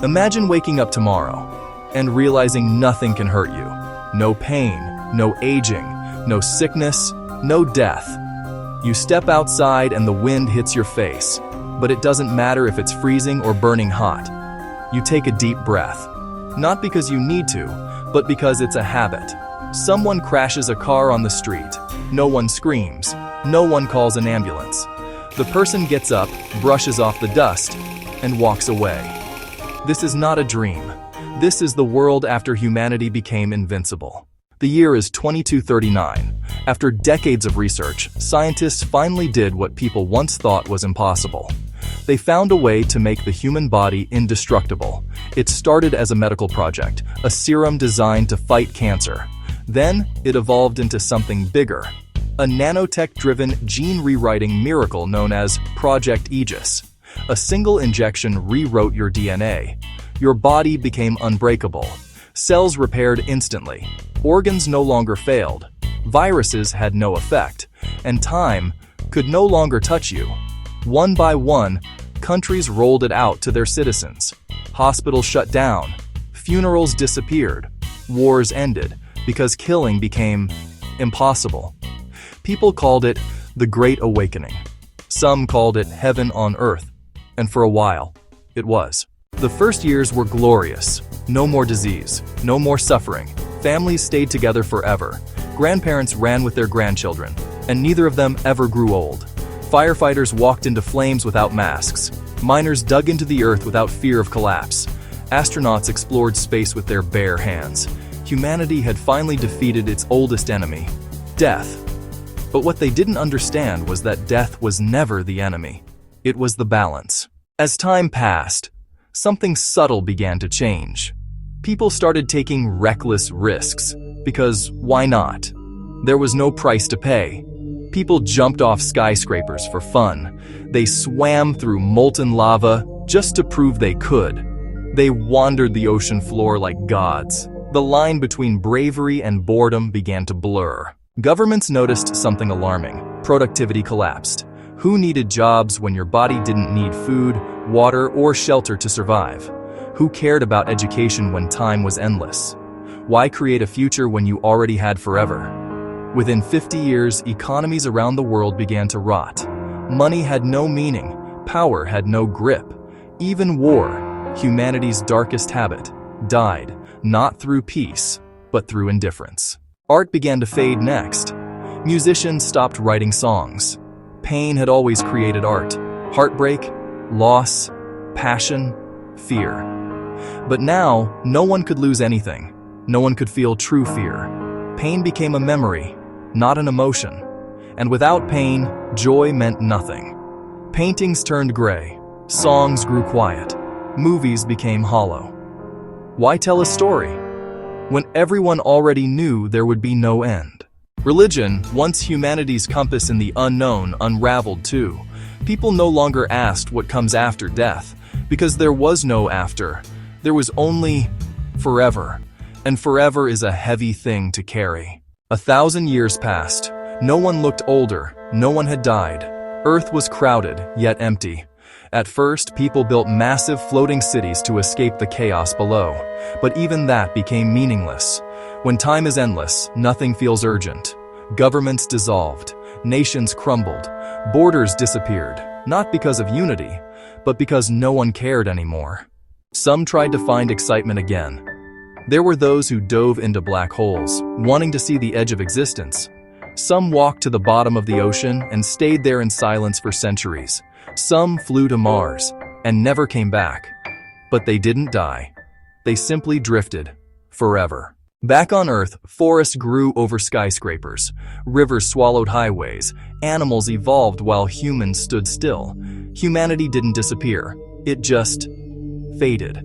Imagine waking up tomorrow and realizing nothing can hurt you. No pain, no aging, no sickness, no death. You step outside and the wind hits your face, but it doesn't matter if it's freezing or burning hot. You take a deep breath, not because you need to, but because it's a habit. Someone crashes a car on the street. No one screams. No one calls an ambulance. The person gets up, brushes off the dust, and walks away. This is not a dream. This is the world after humanity became invincible. The year is 2239. After decades of research, scientists finally did what people once thought was impossible. They found a way to make the human body indestructible. It started as a medical project, a serum designed to fight cancer. Then, it evolved into something bigger, a nanotech-driven gene-rewriting miracle known as Project Aegis. A single injection rewrote your DNA. Your body became unbreakable. Cells repaired instantly. Organs no longer failed. Viruses had no effect. And time could no longer touch you. One by one, countries rolled it out to their citizens. Hospitals shut down. Funerals disappeared. Wars ended because killing became impossible. People called it the Great Awakening. Some called it heaven on earth. And for a while, it was. The first years were glorious. No more disease, no more suffering. Families stayed together forever. Grandparents ran with their grandchildren, and neither of them ever grew old. Firefighters walked into flames without masks. Miners dug into the earth without fear of collapse. Astronauts explored space with their bare hands. Humanity had finally defeated its oldest enemy, death. But what they didn't understand was that death was never the enemy. It was the balance. As time passed, something subtle began to change. People started taking reckless risks, because why not? There was no price to pay. People jumped off skyscrapers for fun. They swam through molten lava just to prove they could. They wandered the ocean floor like gods. The line between bravery and boredom began to blur. Governments noticed something alarming. Productivity collapsed. Who needed jobs when your body didn't need food, water, or shelter to survive? Who cared about education when time was endless? Why create a future when you already had forever? Within 50 years, economies around the world began to rot. Money had no meaning. Power had no grip. Even war, humanity's darkest habit, died, not through peace, but through indifference. Art began to fade next. Musicians stopped writing songs. Pain had always created art. Heartbreak, loss, passion, fear. But now, no one could lose anything. No one could feel true fear. Pain became a memory, not an emotion. And without pain, joy meant nothing. Paintings turned gray. Songs grew quiet. Movies became hollow. Why tell a story when everyone already knew there would be no end? Religion, once humanity's compass in the unknown, unraveled too. People no longer asked what comes after death, because there was no after. There was only forever. And forever is a heavy thing to carry. 1,000 years passed. No one looked older. No one had died. Earth was crowded, yet empty. At first, people built massive floating cities to escape the chaos below. But even that became meaningless. When time is endless, nothing feels urgent. Governments dissolved. Nations crumbled. Borders disappeared. Not because of unity, but because no one cared anymore. Some tried to find excitement again. There were those who dove into black holes, wanting to see the edge of existence. Some walked to the bottom of the ocean and stayed there in silence for centuries. Some flew to Mars and never came back. But they didn't die. They simply drifted forever. Back on Earth, forests grew over skyscrapers. Rivers swallowed highways. Animals evolved while humans stood still. Humanity didn't disappear. It just faded.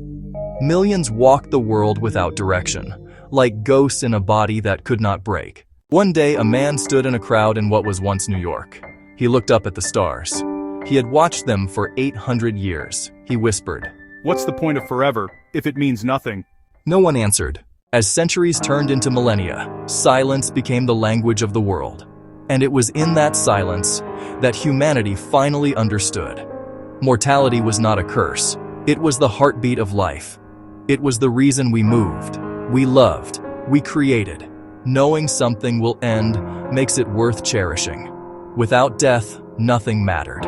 Millions walked the world without direction, like ghosts in a body that could not break. One day, a man stood in a crowd in what was once New York. He looked up at the stars. He had watched them for 800 years. He whispered, "What's the point of forever, if it means nothing?" No one answered. As centuries turned into millennia, silence became the language of the world. And it was in that silence that humanity finally understood. Mortality was not a curse. It was the heartbeat of life. It was the reason we moved, we loved, we created. Knowing something will end makes it worth cherishing. Without death, nothing mattered.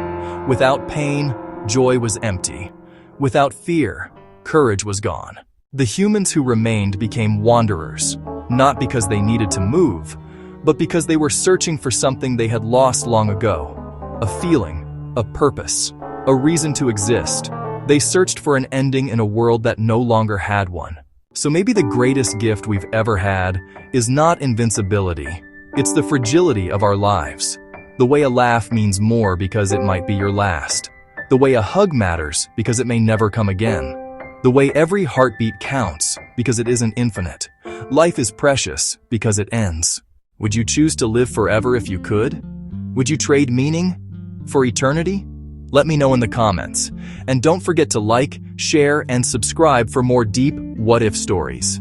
Without pain, joy was empty. Without fear, courage was gone. The humans who remained became wanderers, not because they needed to move, but because they were searching for something they had lost long ago. A feeling, a purpose, a reason to exist. They searched for an ending in a world that no longer had one. So maybe the greatest gift we've ever had is not invincibility. It's the fragility of our lives. The way a laugh means more because it might be your last. The way a hug matters because it may never come again. The way every heartbeat counts because it isn't infinite. Life is precious because it ends. Would you choose to live forever if you could? Would you trade meaning for eternity? Let me know in the comments. And don't forget to like, share, and subscribe for more deep what-if stories.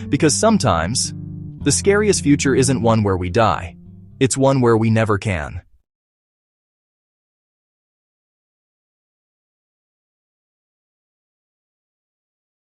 Because sometimes, the scariest future isn't one where we die. It's one where we never can.